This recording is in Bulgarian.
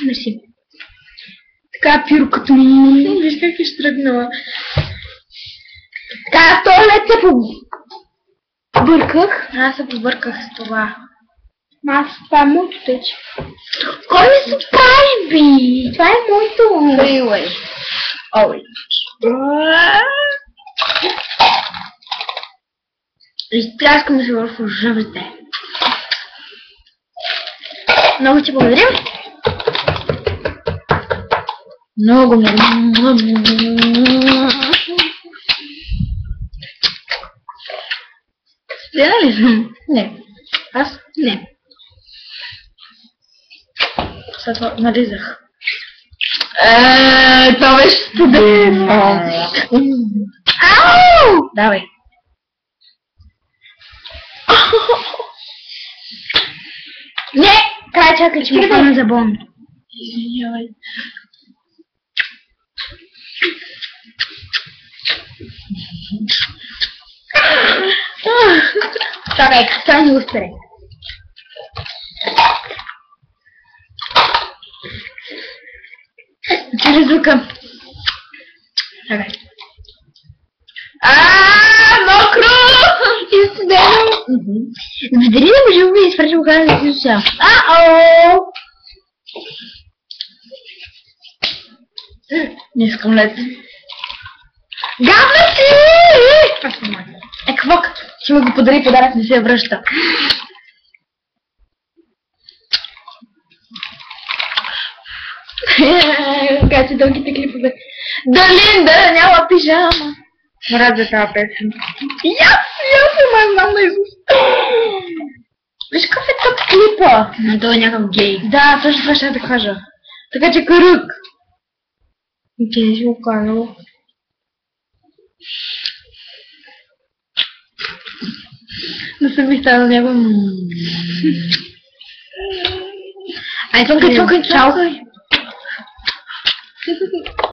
Мерси. Така, пирката ми. Виж как е штръгнала. Така, 100 лет се побърках. Аз се побърках с това. Аз, това е моето тече. Кой ми се прави, би? Това е моето. Freeway. Ой. Изпляскаме се върху жъвите. Много ти благодаря. Много. Студена ли съм? Не. Аз? Не. Сега нализах. Това беше студено. Ау! Давай. Не! Край, чакай, че ми хвана за бон. Извинявай. Чакай, това не го спре. Чули звука. Чакай. Мокро! И студено. Видели ли може да ми изпречи го да си сега? Ау! Не искам лед. Гавна си! Какво? Ще ми го подари подарък, не се връща. Така че дългите клипове. Далинда няма пижама. Мразя тази песен. Аз ме знам наизуст. Виж какъв е тъп клипа. Но той е някакъв гей. Да, също това ще да кажа. Така че кръг. И ти не си го казал. Не съм ми стана него. Ай, чакай.